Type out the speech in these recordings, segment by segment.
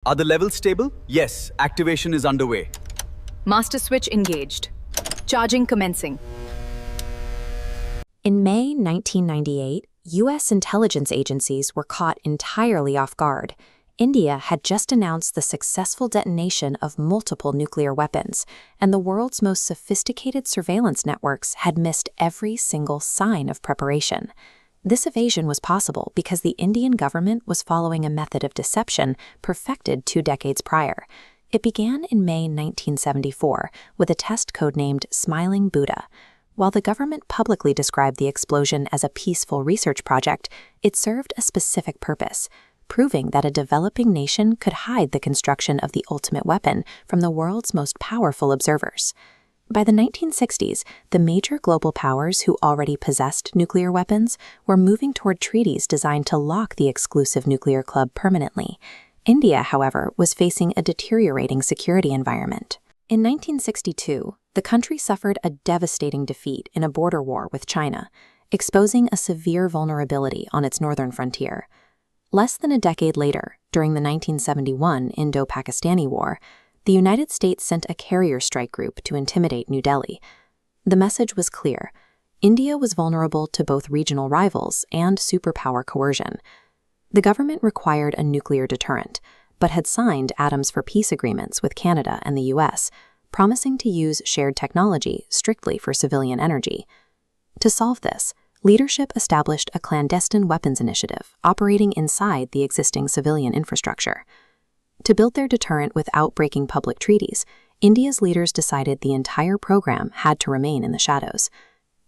Are the levels stable? Yes, activation is underway. Master switch engaged. Charging commencing. In May 1998, U.S. intelligence agencies were caught entirely off guard. India had just announced the successful detonation of multiple nuclear weapons, and the world's most sophisticated surveillance networks had missed every single sign of preparation. This evasion was possible because the Indian government was following a method of deception perfected 2 decades prior. It began in May 1974 with a test codenamed Smiling Buddha. While the government publicly described the explosion as a peaceful research project, it served a specific purpose, proving that a developing nation could hide the construction of the ultimate weapon from the world's most powerful observers. By the 1960s, the major global powers who already possessed nuclear weapons were moving toward treaties designed to lock the exclusive nuclear club permanently. India, however, was facing a deteriorating security environment. In 1962, the country suffered a devastating defeat in a border war with China, exposing a severe vulnerability on its northern frontier. Less than a decade later, during the 1971 Indo-Pakistani War, the United States sent a carrier strike group to intimidate New Delhi. The message was clear: India was vulnerable to both regional rivals and superpower coercion. The government required a nuclear deterrent, but had signed Atoms for Peace agreements with Canada and the U.S., promising to use shared technology strictly for civilian energy. To solve this, leadership established a clandestine weapons initiative operating inside the existing civilian infrastructure. To build their deterrent without breaking public treaties, India's leaders decided the entire program had to remain in the shadows.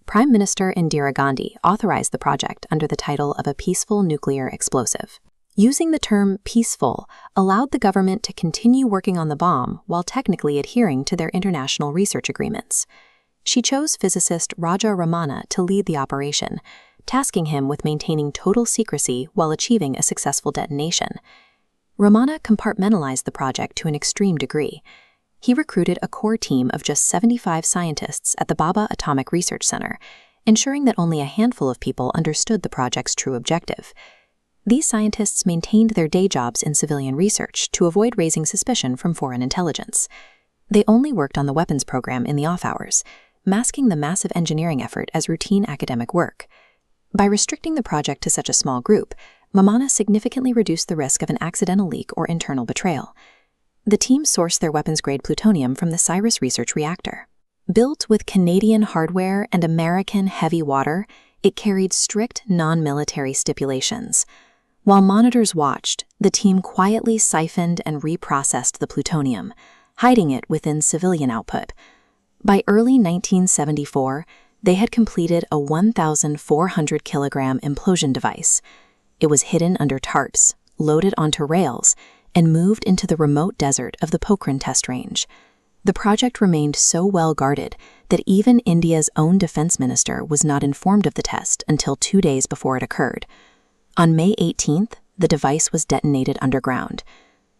Prime Minister Indira Gandhi authorized the project under the title of a peaceful nuclear explosive. Using the term peaceful allowed the government to continue working on the bomb while technically adhering to their international research agreements. She chose physicist Raja Ramana to lead the operation, tasking him with maintaining total secrecy while achieving a successful detonation. Ramana compartmentalized the project to an extreme degree. He recruited a core team of just 75 scientists at the Bhabha Atomic Research Center, ensuring that only a handful of people understood the project's true objective. These scientists maintained their day jobs in civilian research to avoid raising suspicion from foreign intelligence. They only worked on the weapons program in the off hours, masking the massive engineering effort as routine academic work. By restricting the project to such a small group, Ramana significantly reduced the risk of an accidental leak or internal betrayal. The team sourced their weapons-grade plutonium from the Cyrus Research Reactor. Built with Canadian hardware and American heavy water, it carried strict non-military stipulations. While monitors watched, the team quietly siphoned and reprocessed the plutonium, hiding it within civilian output. By early 1974, they had completed a 1,400-kilogram implosion device. It was hidden under tarps, loaded onto rails, and moved into the remote desert of the Pokhran test range. The project remained so well guarded that even India's own defense minister was not informed of the test until 2 days before it occurred. On May 18th, the device was detonated underground.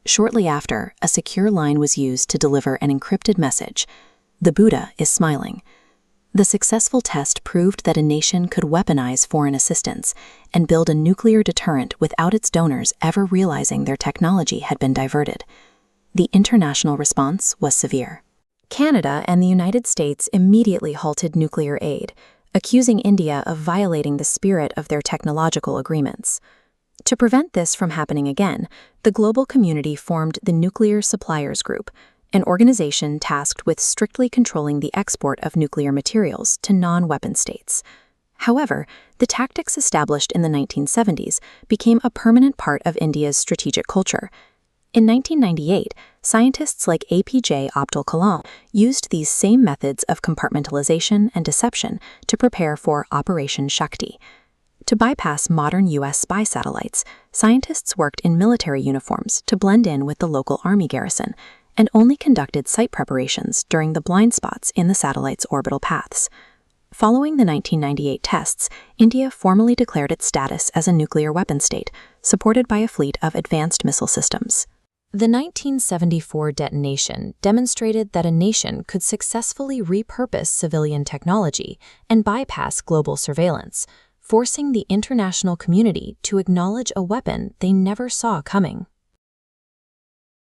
Shortly after, a secure line was used to deliver an encrypted message: "The Buddha is smiling." The successful test proved that a nation could weaponize foreign assistance and build a nuclear deterrent without its donors ever realizing their technology had been diverted. The international response was severe. Canada and the United States immediately halted nuclear aid, accusing India of violating the spirit of their technological agreements. To prevent this from happening again, the global community formed the Nuclear Suppliers Group, an organization tasked with strictly controlling the export of nuclear materials to non-weapon states. However, the tactics established in the 1970s became a permanent part of India's strategic culture. In 1998, scientists like APJ Abdul Kalam used these same methods of compartmentalization and deception to prepare for Operation Shakti. To bypass modern U.S. spy satellites, scientists worked in military uniforms to blend in with the local army garrison, and only conducted site preparations during the blind spots in the satellite's orbital paths. Following the 1998 tests, India formally declared its status as a nuclear weapon state, supported by a fleet of advanced missile systems. The 1974 detonation demonstrated that a nation could successfully repurpose civilian technology and bypass global surveillance, forcing the international community to acknowledge a weapon they never saw coming.